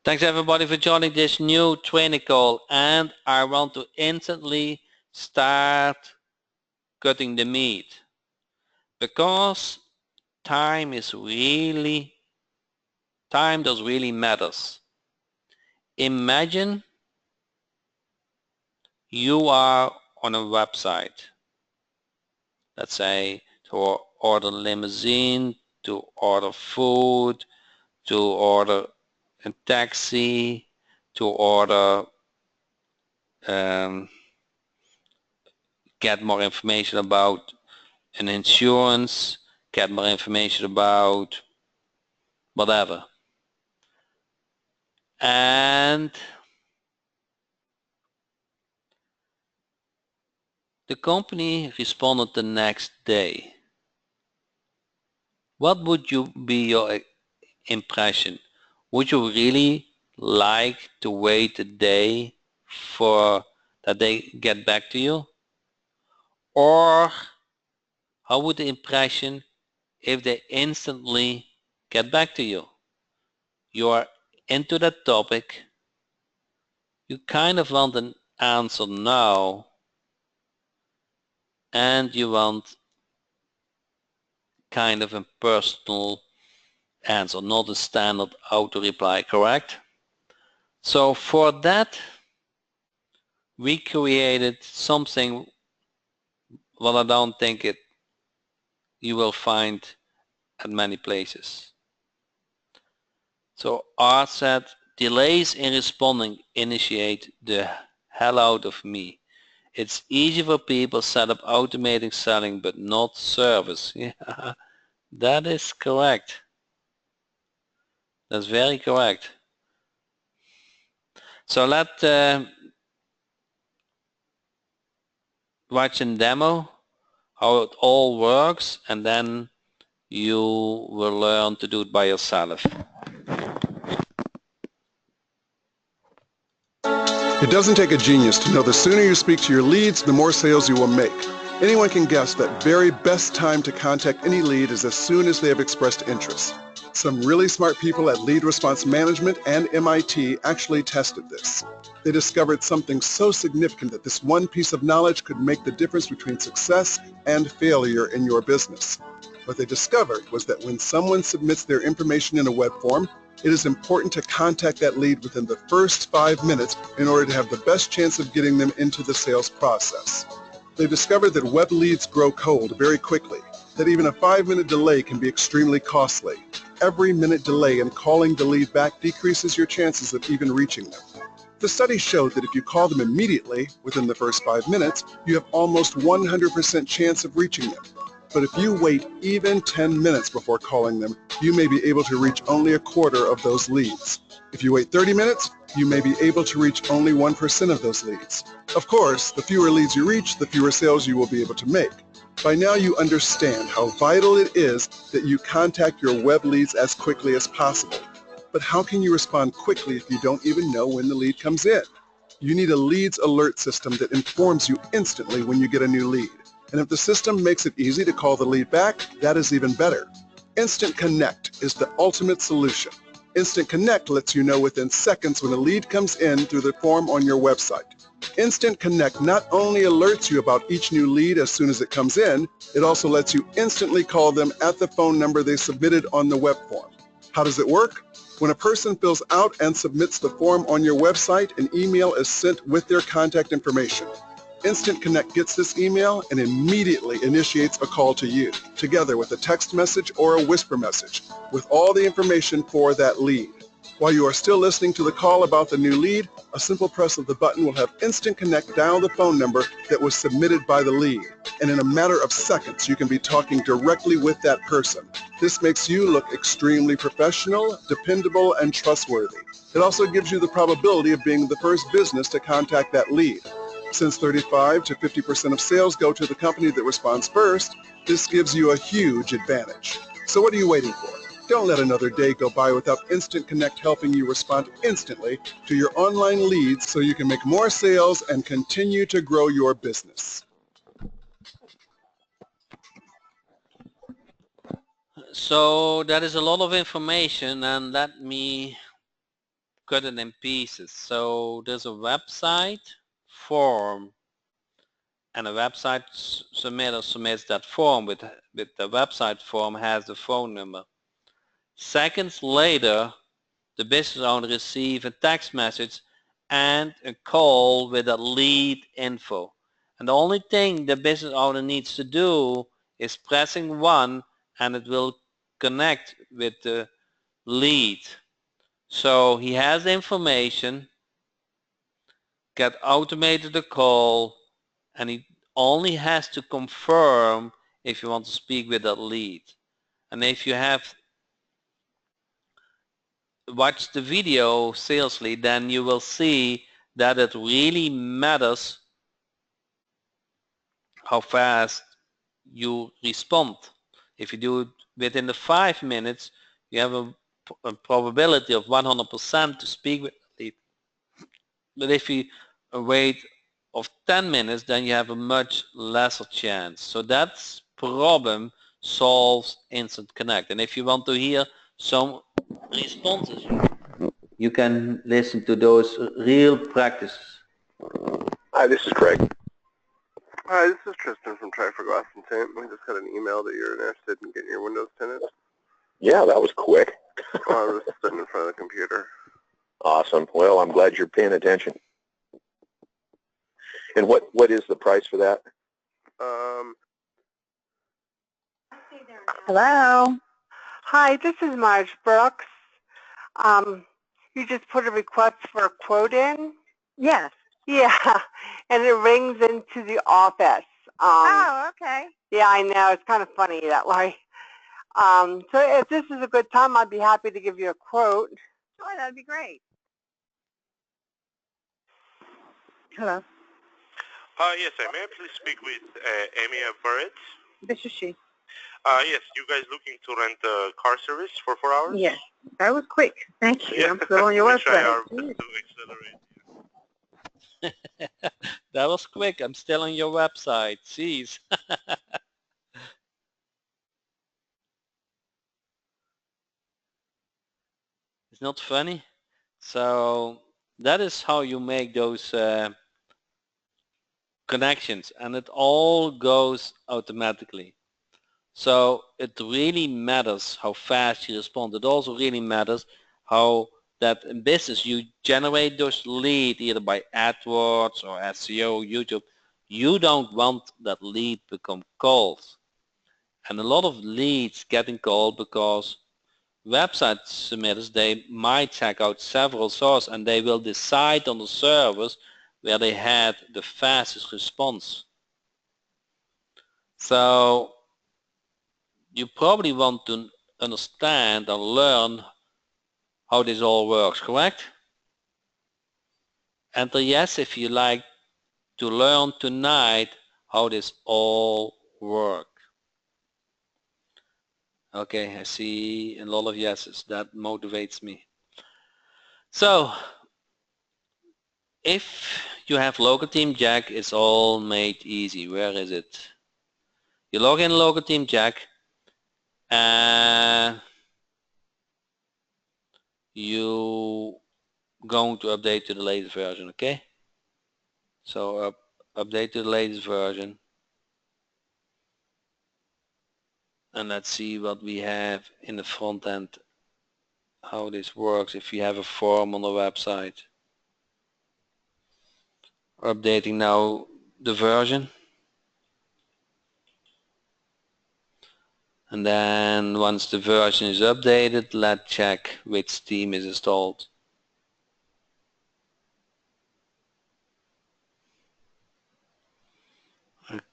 Thanks everybody for joining this new training call, and I want to instantly start cutting the meat because time does really matters. Imagine you are on a website, let's say to order limousine, to order food, to order a taxi, to order get more information about an insurance, get more information about whatever. And the company responded the next day. What would you be your impression? Would you really like to wait a day for that they get back to you? Or how would the impression if they instantly get back to you? You are into that topic, you kind of want an answer now, and you want kind of a personal answer, not a standard auto reply, correct? So for that, we created something what I don't think you will find at many places. So Art said, delays in responding initiate the hell out of me. It's easy for people set up automating selling but not service. Yeah, that is correct. That's very correct. So let's watch a demo how it all works, and then you will learn to do it by yourself. It doesn't take a genius to know the sooner you speak to your leads, the more sales you will make. Anyone can guess that very best time to contact any lead is as soon as they have expressed interest. Some really smart people at Lead Response Management and MIT actually tested this. They discovered something so significant that this one piece of knowledge could make the difference between success and failure in your business. What they discovered was that when someone submits their information in a web form, it is important to contact that lead within the first 5 minutes in order to have the best chance of getting them into the sales process. They discovered that web leads grow cold very quickly, that even a 5-minute delay can be extremely costly. Every minute delay in calling the lead back decreases your chances of even reaching them. The study showed that if you call them immediately, within the first 5 minutes, you have almost 100% chance of reaching them. But if you wait even 10 minutes before calling them, you may be able to reach only a quarter of those leads. If you wait 30 minutes, you may be able to reach only 1% of those leads. Of course, the fewer leads you reach, the fewer sales you will be able to make. By now you understand how vital it is that you contact your web leads as quickly as possible. But how can you respond quickly if you don't even know when the lead comes in? You need a leads alert system that informs you instantly when you get a new lead. And if the system makes it easy to call the lead back, that is even better. Instant Connect is the ultimate solution. Instant Connect lets you know within seconds when a lead comes in through the form on your website. Instant Connect not only alerts you about each new lead as soon as it comes in, it also lets you instantly call them at the phone number they submitted on the web form. How does it work? When a person fills out and submits the form on your website, an email is sent with their contact information. Instant Connect gets this email and immediately initiates a call to you, together with a text message or a whisper message, with all the information for that lead. While you are still listening to the call about the new lead, a simple press of the button will have Instant Connect dial the phone number that was submitted by the lead. And in a matter of seconds, you can be talking directly with that person. This makes you look extremely professional, dependable, and trustworthy. It also gives you the probability of being the first business to contact that lead. Since 35 to 50% of sales go to the company that responds first, this gives you a huge advantage. So what are you waiting for? Don't let another day go by without Instant Connect helping you respond instantly to your online leads so you can make more sales and continue to grow your business. So that is a lot of information, and let me cut it in pieces. So there's a website form, and a website submitter submits that form with the website form has the phone number. Seconds later, the business owner receives a text message and a call with a lead info. And the only thing the business owner needs to do is pressing 1 and it will connect with the lead. So he has the information, get automated the call, and he only has to confirm if you want to speak with that lead. And if you have watched the video seriously, then you will see that it really matters how fast you respond. If you do it within the 5 minutes, you have a probability of 100% to speak with the lead. But if you wait of 10 minutes, then you have a much lesser chance. So that problem solves Instant Connect. And if you want to hear some responses, you can listen to those real practices. Hi, this is Craig. Hi, this is Tristan from Try for Glass and Tint. We just got an email that you're interested in getting your windows tinted. Yeah, that was quick. I was sitting in front of the computer. Awesome. Well, I'm glad you're paying attention. And what is the price for that? Hello. Hi, this is Marge Brooks. You just put a request for a quote in? Yes. Yeah, and it rings into the office. Oh, okay. Yeah, I know. It's kind of funny that way. So if this is a good time, I'd be happy to give you a quote. Sure, that'd be great. Hello. Yes, I may I please speak with Amy Barrett? This is she. Yes, you guys looking to rent a car service for 4 hours? Yes. That was quick. Thank you. Yeah. I'm still on your We try website. our best to accelerate. That was quick. I'm still on your website. Jeez. It's not funny. So that is how you make those connections, and it all goes automatically. So it really matters how fast you respond. It also really matters how that in business you generate those leads either by AdWords or SEO, YouTube. You don't want that lead become cold. And a lot of leads getting cold because website submitters, they might check out several sources and they will decide on the service where they had the fastest response. So you probably want to understand and learn how this all works, correct? Enter yes if you like to learn tonight how this all works. Okay, I see a lot of yeses. That motivates me. So if you have local team Jack, it's all made easy. Where is it? You log in local team Jack and you going to update to the latest version, okay? So update to the latest version. And let's see what we have in the front end, how this works if you have a form on the website. Updating now the version. And then once the version is updated, let's check which theme is installed.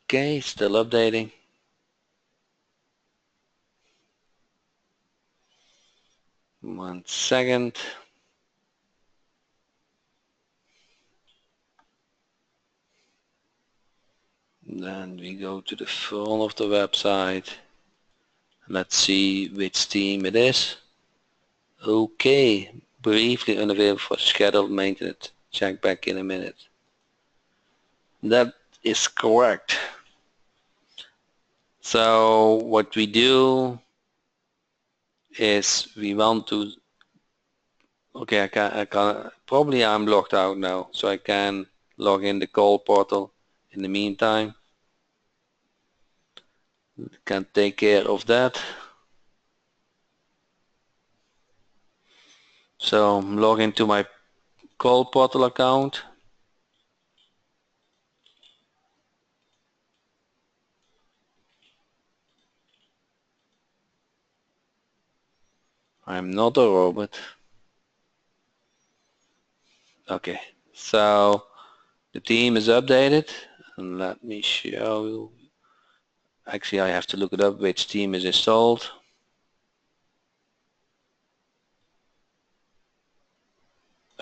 Okay, still updating. One second. Then we go to the front of the website. Let's see which theme it is. Okay, briefly unavailable for scheduled maintenance. Check back in a minute. That is correct. So what we do is we want to Okay, I can probably I'm logged out now, so I can log in the call portal in the meantime. Can take care of that. So log into my call portal account. I'm not a robot. Okay, so the team is updated, and let me show you. Actually, I have to look it up which team is installed.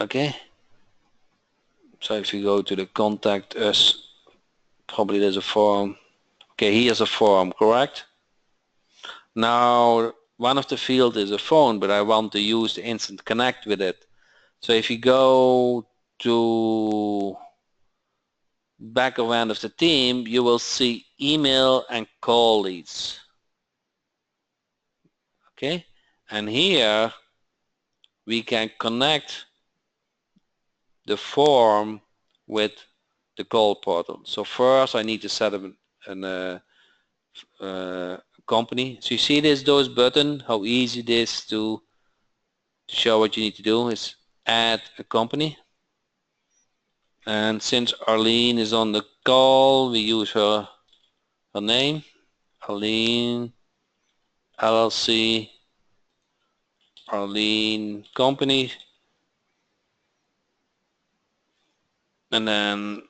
Okay, so if you go to the contact us, probably there's a form. Okay, here's a form, correct? Now one of the fields is a phone, but I want to use the instant connect with it. So if you go to background of the team, you will see email and call leads. Okay, and here we can connect the form with the call portal. So first I need to set up a company. So you see those button, how easy it is to show what you need to do is add a company. And since Arlene is on the call, we use her name, Arlene LLC, Arlene Company, and then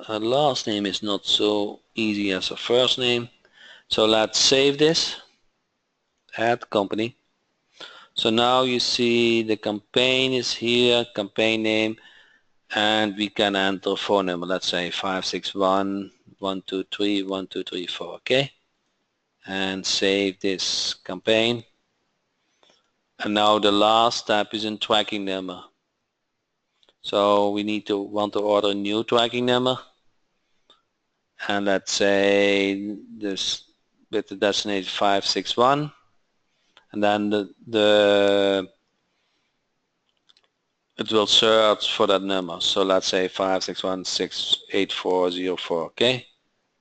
her last name is not so easy as her first name. So let's save this, add company. So now you see the campaign is here, campaign name, and we can enter a phone number, let's say 561 123 1234, okay? And save this campaign. And now the last step is in tracking number. So we want to order a new tracking number. And let's say this with the destination 561. And then it will search for that number. So let's say 561-68404, okay?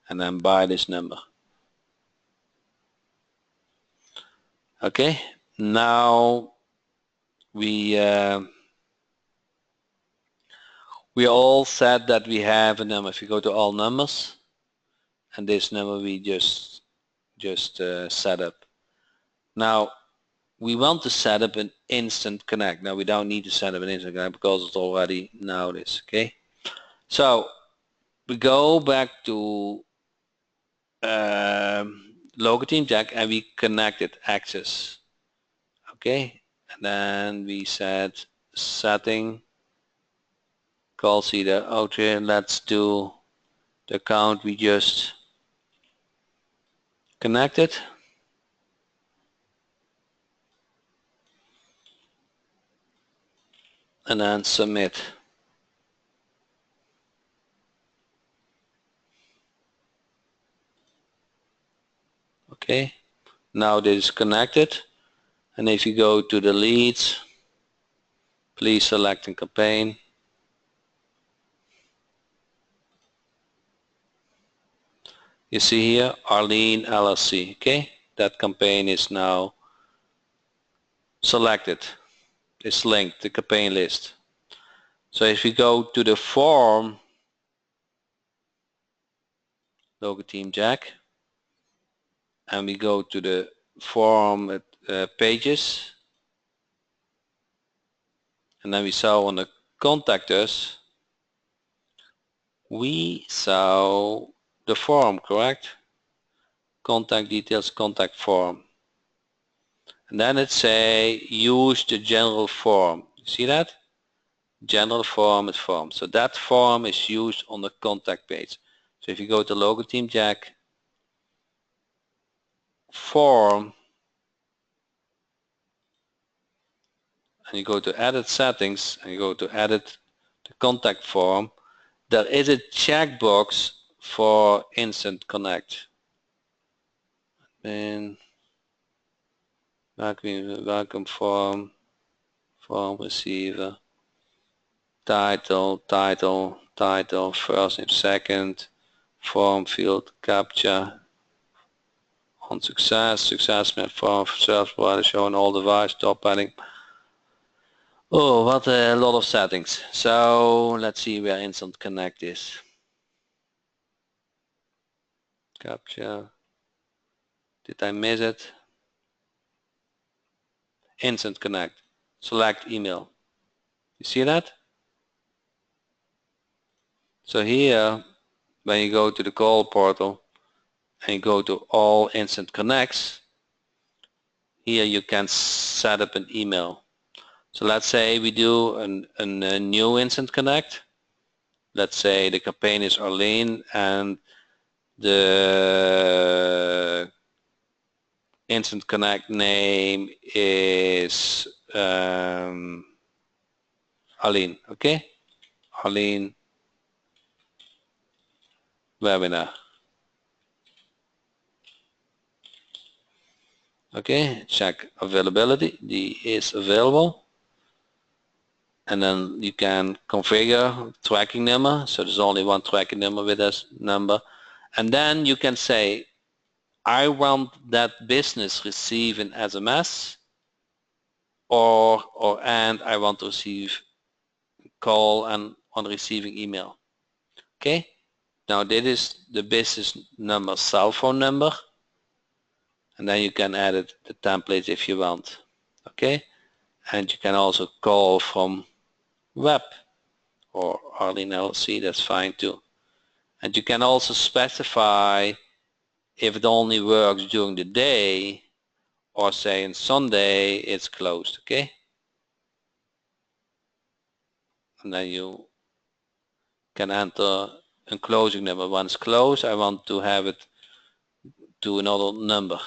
And then buy this number. Okay, now we all said that we have a number. If you go to all numbers, and this number we just set up. Now we want to set up an instant connect. Now we don't need to set up an instant connect because it's already now this, okay? So we go back to local team jack and we connected access, okay? And then we said setting call seeder. Okay, let's do the account we just connected. And then submit. Okay, now this is connected, and if you go to the leads, please select a campaign. You see here Arlene LLC, okay? That campaign is now selected. It's linked, the campaign list. So if you go to the form, local team jack, and we go to the form pages, and then we saw on the contact us, we saw the form, correct? Contact details, contact form. And then it say use the general form. You see that? General form is form. So that form is used on the contact page. So if you go to local team jack, form, and you go to edit settings, and you go to edit the contact form, there is a checkbox for instant connect. admin, welcome form receiver, title, first name, second, form field, captcha, on success met form, service provider showing all device, top padding. Oh, what a lot of settings. So let's see where Instant Connect is. Captcha. Did I miss it? Instant Connect. Select email. You see that? So here, when you go to the call portal and you go to all Instant Connects, here you can set up an email. So let's say we do a new Instant Connect. Let's say the campaign is Arlene and the Instant Connect name is Arlene, okay? Arlene webinar. Okay, check availability. The is available. And then you can configure tracking number. So there's only one tracking number with this number. And then you can say, I want that business receive an SMS and I want to receive call and on receiving email. Okay. Now this is the business number, cell phone number. And then you can edit the template if you want. Okay. And you can also call from web or Arlene LLC, that's fine too. And you can also specify if it only works during the day or say on Sunday it's closed, okay? And then you can enter a closing number. Once closed, I want to have it to another number.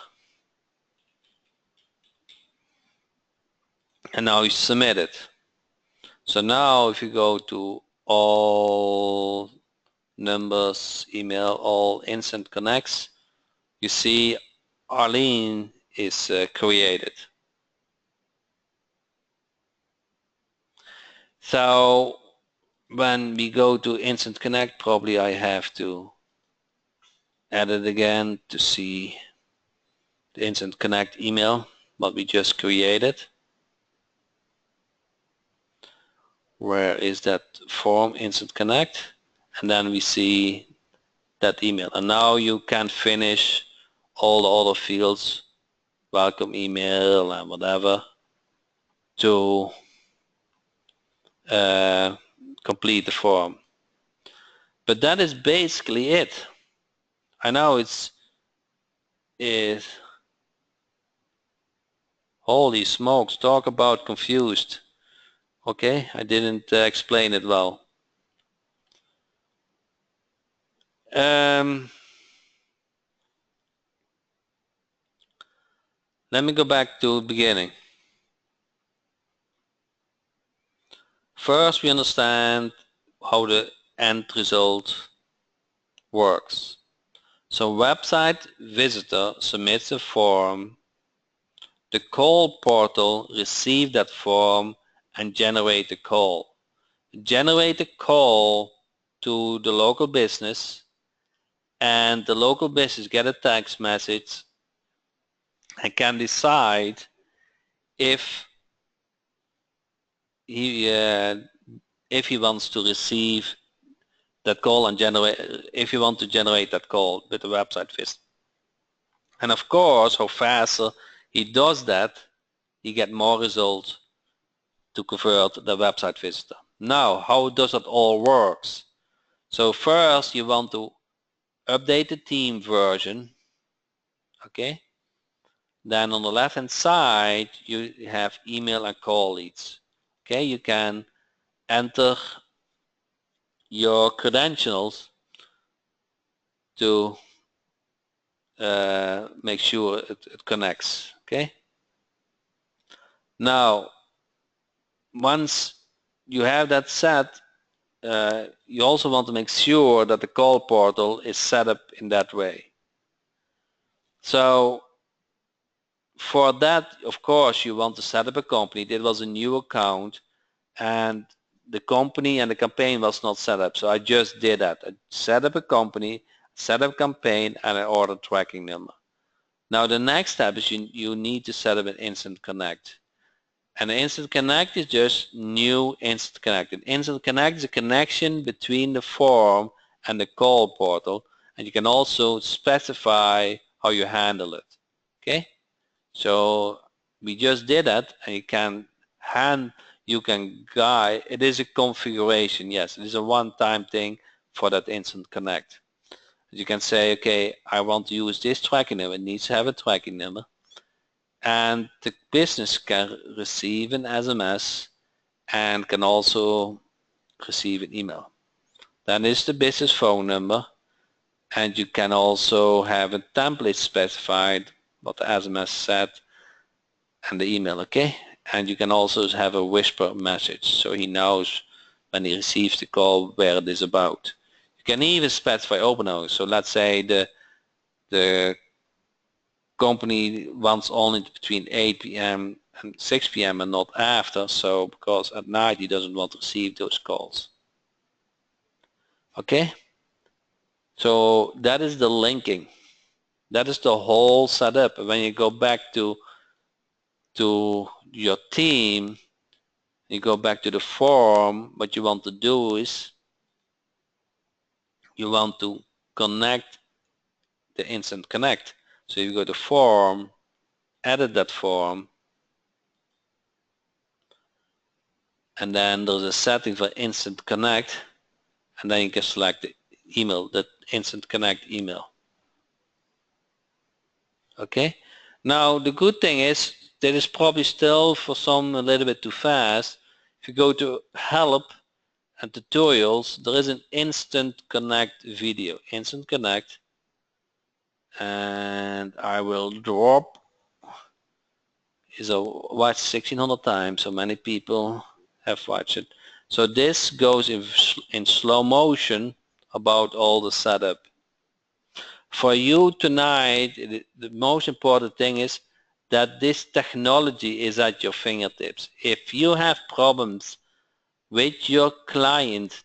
And now you submit it. So now if you go to all numbers, email, all instant connects, you see Arlene is created. So when we go to Instant Connect, probably I have to add it again to see the Instant Connect email, what we just created. Where is that form, Instant Connect? And then we see that email. And now you can finish all the other fields, welcome email and whatever, to complete the form. But that is basically it. I know it's holy smokes, talk about confused. Okay, I didn't explain it well. Let me go back to the beginning. First, we understand how the end result works. So website visitor submits a form, the call portal receives that form and generate a call. Generate a call to the local business, and the local business get a text message and can decide if he wants to receive that call and if you want to generate that call with the website visit. And of course, how faster he does that, he get more results to convert the website visitor. Now, how does it all works? So first you want to update the team version, okay? Then on the left hand side you have email and call leads. Okay, you can enter your credentials to make sure it connects. Okay. Now, once you have that set, you also want to make sure that the call portal is set up in that way. So for that, of course, you want to set up a company. That was a new account, and the company and the campaign was not set up. So I just did that. I set up a company, set up a campaign, and I ordered tracking number. Now the next step is you need to set up an Instant Connect. And the Instant Connect is just new Instant Connect. An Instant Connect is a connection between the form and the call portal, and you can also specify how you handle it. Okay? So we just did that, and you can guide. It is a configuration, yes. It is a one-time thing for that Instant Connect. You can say, okay, I want to use this tracking number. It needs to have a tracking number. And the business can receive an SMS and can also receive an email. Then is the business phone number, and you can also have a template specified what the SMS said and the email, okay? And you can also have a whisper message so he knows when he receives the call where it is about. You can even specify open hours. So let's say the company wants only between 8 p.m. and 6 p.m. and not after, so because at night he doesn't want to receive those calls. Okay? So that is the linking. That is the whole setup. When you go back to your team, you go back to the form, what you want to do is you want to connect the Instant Connect. So you go to form, edit that form, and then there's a setting for Instant Connect, and then you can select the email, the Instant Connect email. Okay? Now the good thing is that is probably still for some a little bit too fast. If you go to help and tutorials, there is an Instant Connect video. Instant Connect, and I will drop is watched 1600 times, so many people have watched it. So this goes in slow motion about all the setup. For you tonight, the most important thing is that this technology is at your fingertips. If you have problems with your client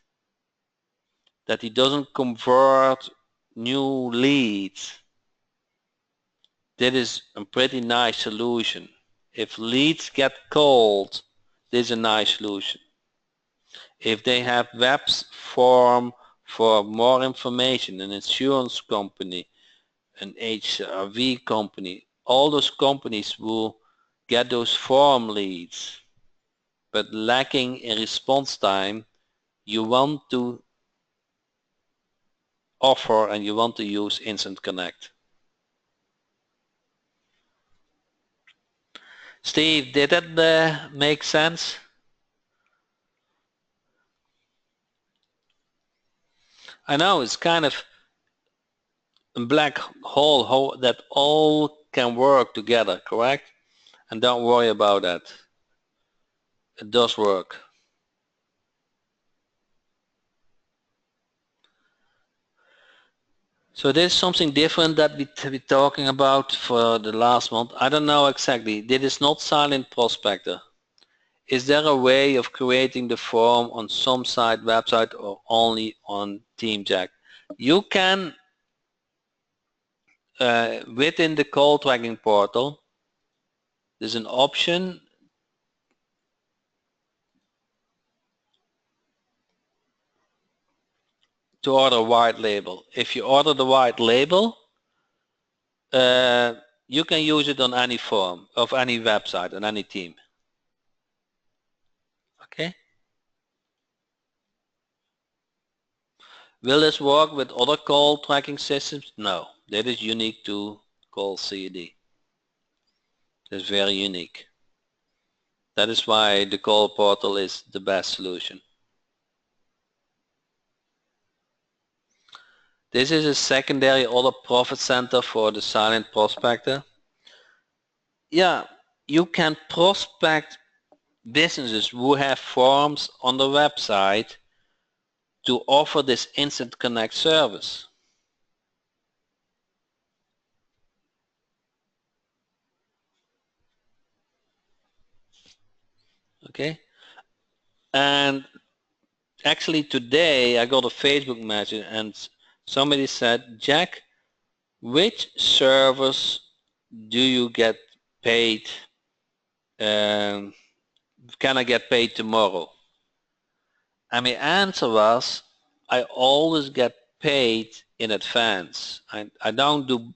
that he doesn't convert new leads, that is a pretty nice solution. If leads get cold, this is a nice solution. If they have webs form for more information, an insurance company, an HRV company, all those companies will get those form leads, but lacking in response time, you want to offer and you want to use Instant Connect. Steve, did that make sense? I know it's kind of a black hole that all can work together, correct? And don't worry about that. It does work. So there's something different that we're talking about for the last month. I don't know exactly. This is not Silent Prospector. Is there a way of creating the form on some site website or only on TeamJack? You can, within the call tracking portal, there's an option to order a white label. If you order the white label, you can use it on any form of any website, on any team. Okay? Will this work with other call tracking systems? No, that is unique to call CED. That's very unique. That is why the call portal is the best solution. This is a secondary other profit center for the Silent Prospector. Yeah, you can prospect businesses who have forms on the website to offer this Instant Connect service. Okay, and actually today I got a Facebook message and somebody said, Jack, which service do you get paid? Can I get paid tomorrow? And my answer was, I always get paid in advance. I don't do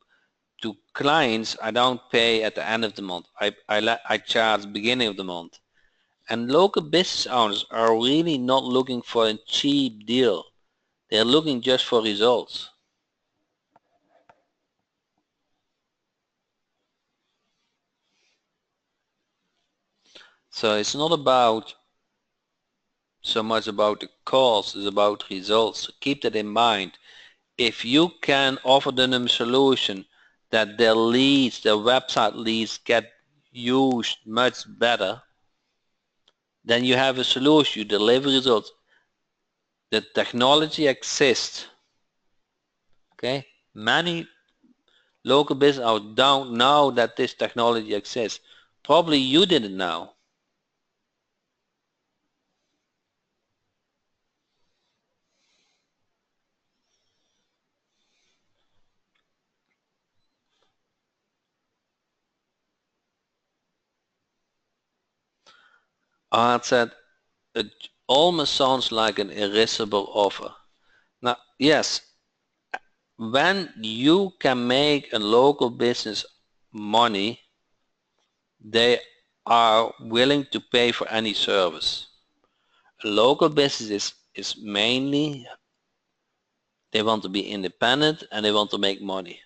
to clients, I don't pay at the end of the month. I charge beginning of the month. And local business owners are really not looking for a cheap deal. They're looking just for results. So it's not about so much about the cost, it's about results. So keep that in mind. If you can offer them a solution that their leads, their website leads get used much better, then you have a solution, you deliver results. The technology exists. Okay, many local business owners don't know that this technology exists. Probably you didn't know. Art said it almost sounds like an irresistible offer. Now, yes, when you can make a local business money, they are willing to pay for any service. A local business is mainly they want to be independent and they want to make money.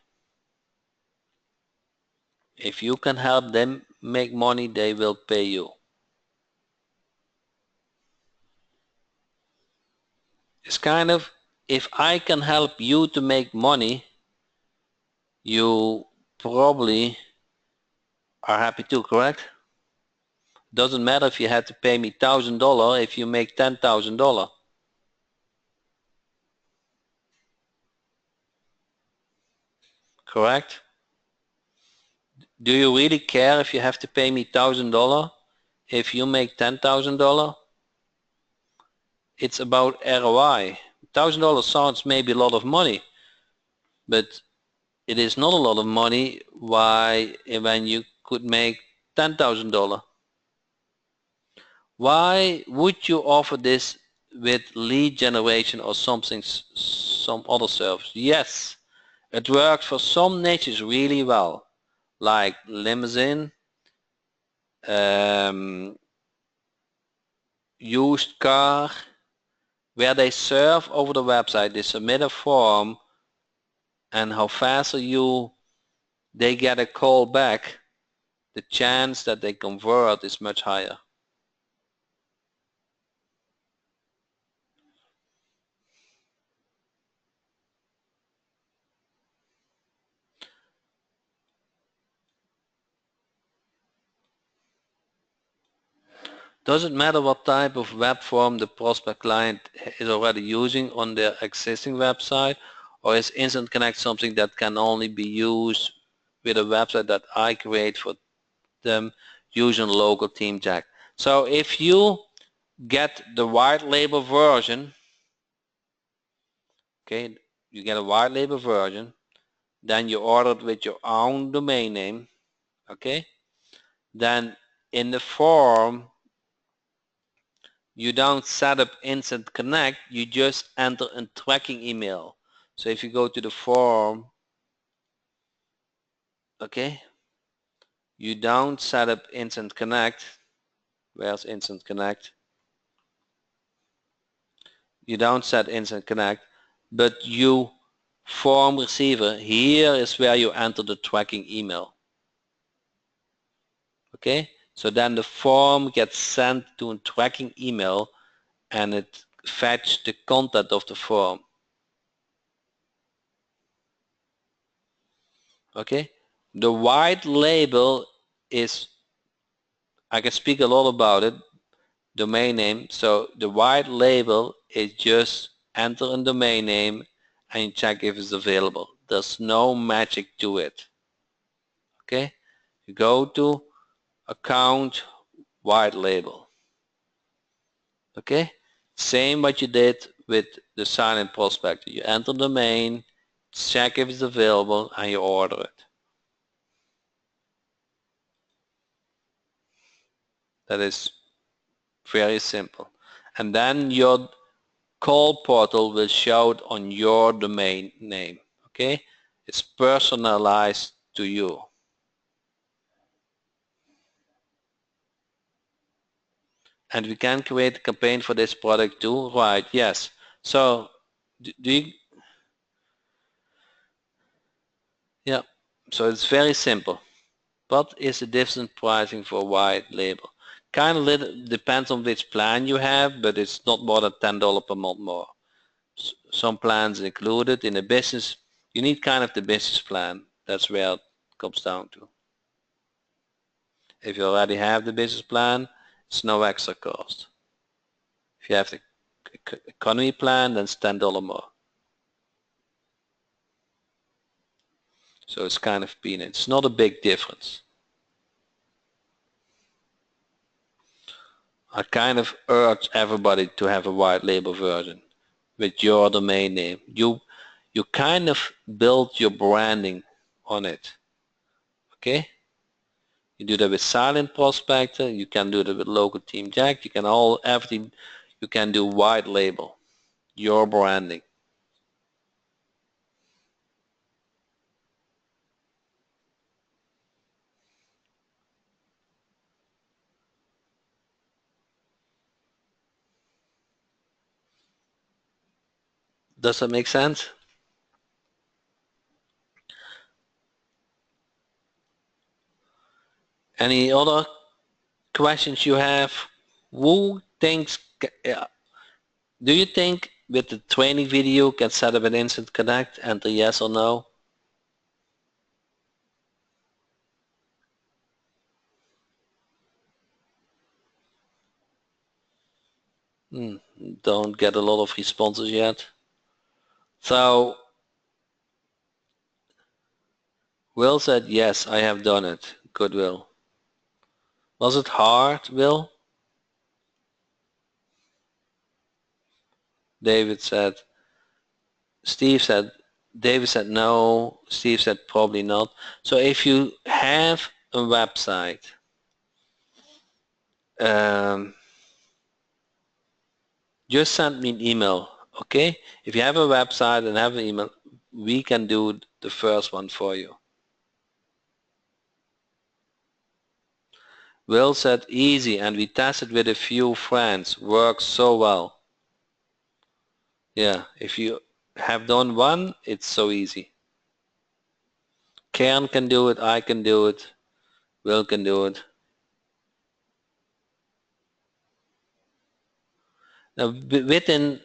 If you can help them make money, they will pay you. It's kind of, if I can help you to make money, you probably are happy too, correct? Doesn't matter if you had to pay me $1,000 if you make $10,000. Correct? Do you really care if you have to pay me $1,000 if you make $10,000? It's about ROI. $1,000 sounds maybe a lot of money, but it is not a lot of money when you could make $10,000. Why would you offer this with lead generation or something, some other service? Yes, it works for some niches really well, like limousine, used car, where they serve over the website. They submit a form, and how faster they get a call back, the chance that they convert is much higher. Doesn't matter what type of web form the prospect client is already using on their existing website, or is Instant Connect something that can only be used with a website that I create for them using local team Jack. So if you get the white label version, okay, you get a white label version, then you order it with your own domain name, okay, then in the form you don't set up Instant Connect, you just enter a tracking email. So if you go to the form, okay, you don't set up Instant Connect. Where's Instant Connect? You don't set Instant Connect, but you form receiver, here is where you enter the tracking email. Okay, so then the form gets sent to a tracking email and it fetch the content of the form. Okay, the white label is, I can speak a lot about it, domain name. So the white label is just enter a domain name and check if it's available. There's no magic to it. Okay, you go to account white label. Okay, same what you did with the silent prospector. You enter the domain, check if it's available, and you order it. That is very simple. And then your call portal will show it on your domain name. Okay, it's personalized to you. And we can create a campaign for this product too, right? Yes. So do you, yeah, so it's very simple. What is the difference pricing for white label? Kind of little depends on which plan you have, but it's not more than $10 per month more. Some plans included in a business. You need kind of the business plan. That's where it comes down to. If you already have the business plan, it's no extra cost. If you have the economy plan, then it's $10 more. So it's kind of peanuts. It's not a big difference. I kind of urge everybody to have a white label version with your domain name. You kind of build your branding on it. Okay? You do that with silent prospector, you can do that with local team jack, you can everything you can do white label, your branding. Does that make sense? Any other questions you have? Who thinks, do you think with the training video can set up an instant connect? Enter yes or no. Don't get a lot of responses yet. So Will said, yes, I have done it. Good, Will. Was it hard, Will? David said, Steve said, David said no. Steve said probably not. So if you have a website, just send me an email, okay? If you have a website and have an email, we can do the first one for you. Will said easy, and we tested with a few friends. Works so well. Yeah, if you have done one, it's so easy. Karen can do it, I can do it, Will can do it. Now, within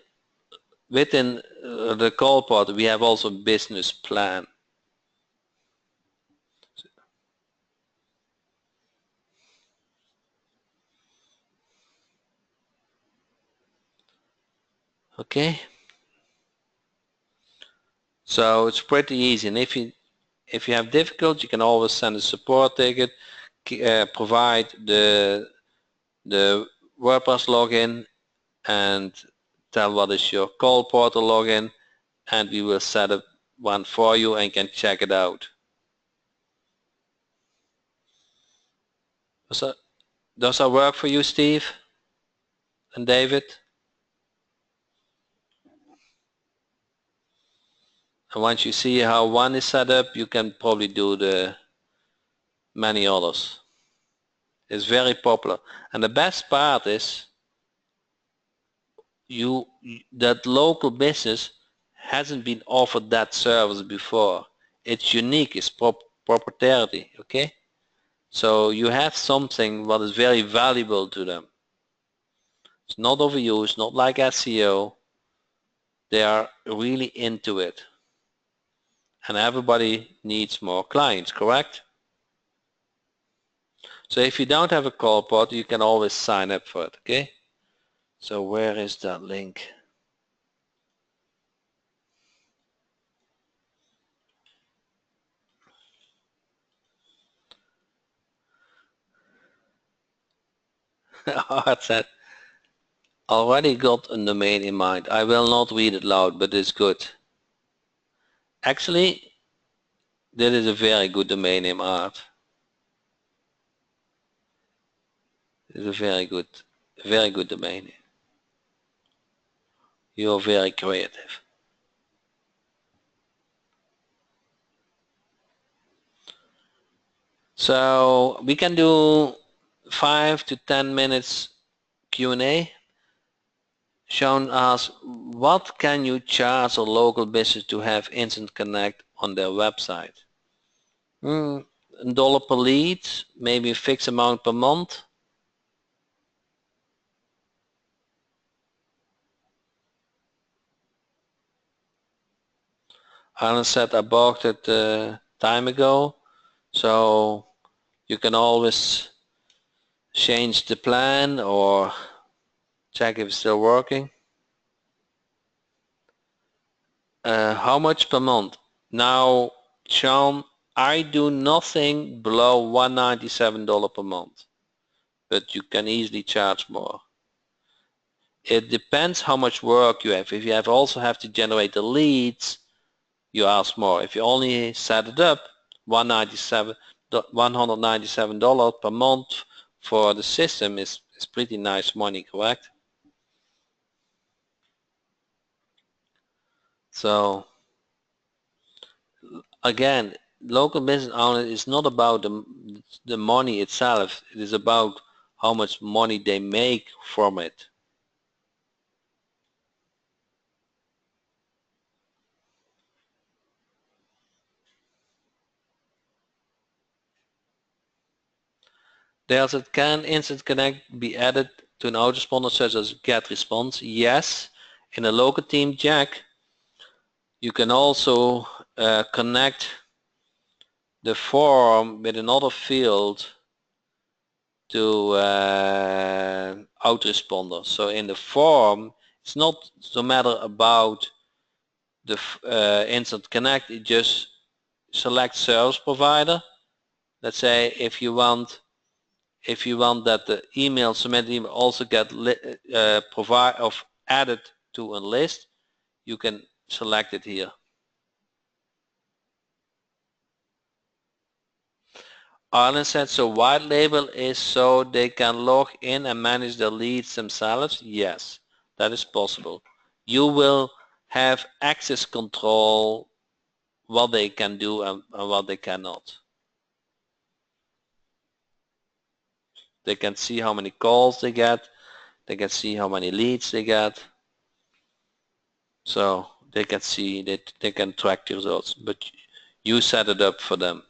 the call part, we have also business plan. Okay, so it's pretty easy, and if you have difficulty, you can always send a support ticket, provide the WordPress login, and tell what is your call portal login, and we will set up one for you and can check it out. Does that work for you, Steve and David? And once you see how one is set up, you can probably do the many others. It's very popular. And the best part is that local business hasn't been offered that service before. It's unique, it's proprietary, okay? So you have something what is very valuable to them. It's not overused, not like SEO. They are really into it. And everybody needs more clients, correct? So if you don't have a call pod, you can always sign up for it, okay? So where is that link? Art said, already got a domain in mind. I will not read it loud, but it's good. Actually, that is a very good domain name, Art. It's a very good domain name. You're very creative. So we can do 5 to 10 minutes Q&A. Sean asks, what can you charge a local business to have Instant Connect on their website? $1 per lead, maybe a fixed amount per month. Alan said I bought it time ago, so you can always change the plan or check if it's still working. How much per month? Now, Sean, I do nothing below $197 per month, but you can easily charge more. It depends how much work you have. If you also have to generate the leads, you ask more. If you only set it up, $197 per month for the system is pretty nice money, correct? So again, local business owner is not about the money itself. It is about how much money they make from it. Dale said, can Instant Connect be added to an autoresponder such as GetResponse? Yes. In a local team, Jack, you can also connect the form with another field to autoresponder. So in the form, it's not so matter about the Instant Connect, it just select service provider. Let's say if you want that the email submitted email also get added to a list, you can select it here. Arlen said, so white label is so they can log in and manage their leads themselves? Yes, that is possible. You will have access control what they can do and what they cannot. They can see how many calls they get. They can see how many leads they get. So they can see that they can track the results, but you set it up for them.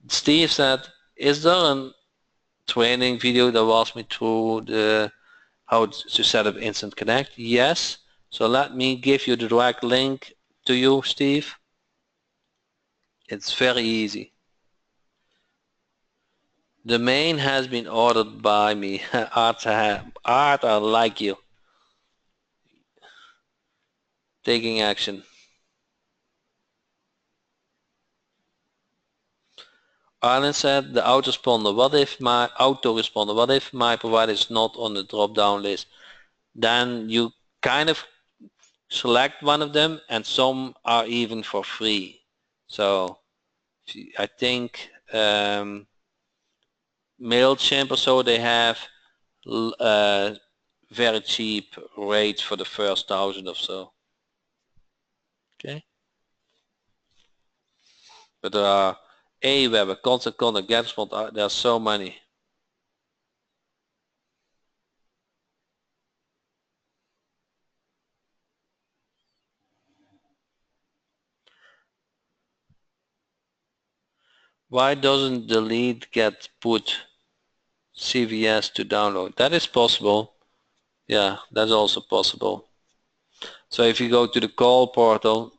Steve said, is there a training video that walks me through how to set up Instant Connect? Yes. So let me give you the direct link to you, Steve. It's very easy. The domain has been ordered by me. Art, I like you. Taking action. Arlen said, the autoresponder. What if my provider is not on the drop-down list? Then you kind of select one of them, and some are even for free. So I think MailChimp or so, they have very cheap rates for the first 1,000 or so. Okay. But there are Aweber, Constant Contact, GetResponse, there are so many. Why doesn't the lead get put CVS to download? That is possible. Yeah, that's also possible. So if you go to the call portal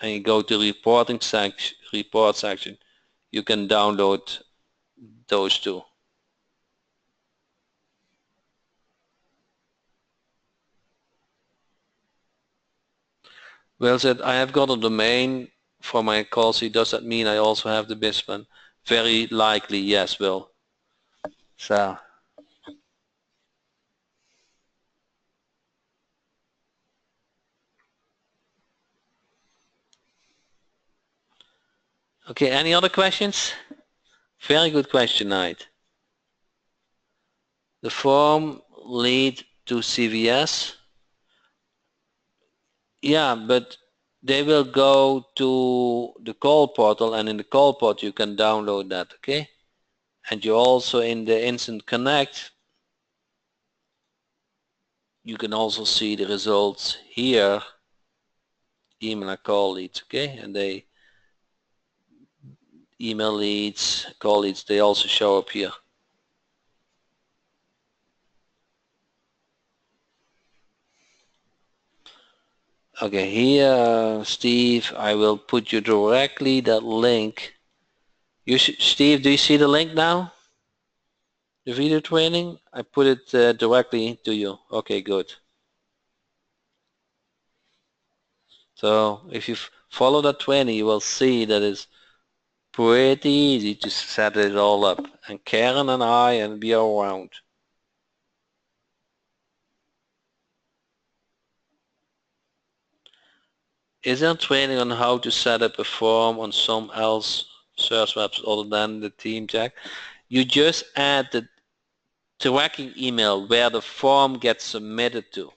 and you go to report section, you can download those two. Well said, I have got a domain for my call sheet. Does that mean I also have the business plan? Very likely, yes, Will. So. Okay, any other questions? Very good question, Knight. The form lead to CVS. Yeah, but they will go to the call portal, and in the call portal you can download that, okay? And you also in the Instant Connect, you can also see the results here, email and call leads, okay? And they email leads, call leads, they also show up here. Okay, here, Steve, I will put you directly that link. Steve, do you see the link now? The video training? I put it directly to you. Okay, good. So if you follow that training, you will see that it's pretty easy to set it all up. And Karen and I and be around. Is there training on how to set up a form on some else search webs other than the Team Jack? You just add the tracking email where the form gets submitted to.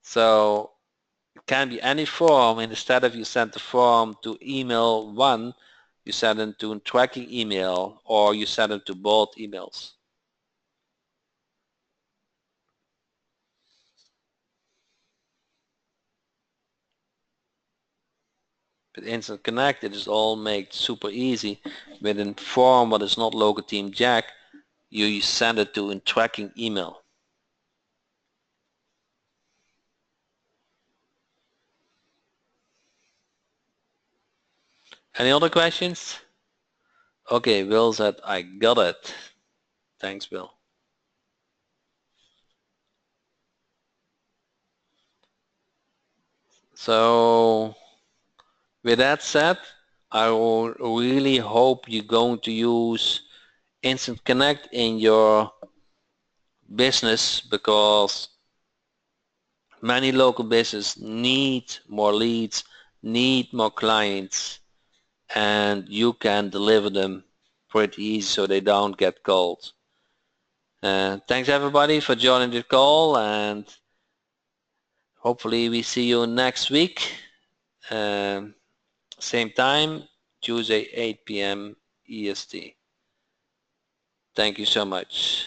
So it can be any form, and instead of you send the form to email 1, you send it to a tracking email, or you send it to both emails. With Instant Connect, it is all made super easy. With a form what is not local Team Jack, you send it to a tracking email. Any other questions? Okay, Will said, I got it. Thanks, Will. So with that said, I really hope you're going to use Instant Connect in your business, because many local businesses need more leads, need more clients, and you can deliver them pretty easy so they don't get cold. Thanks everybody for joining the call, and hopefully we see you next week. Same time, Tuesday 8 p.m. EST. Thank you so much.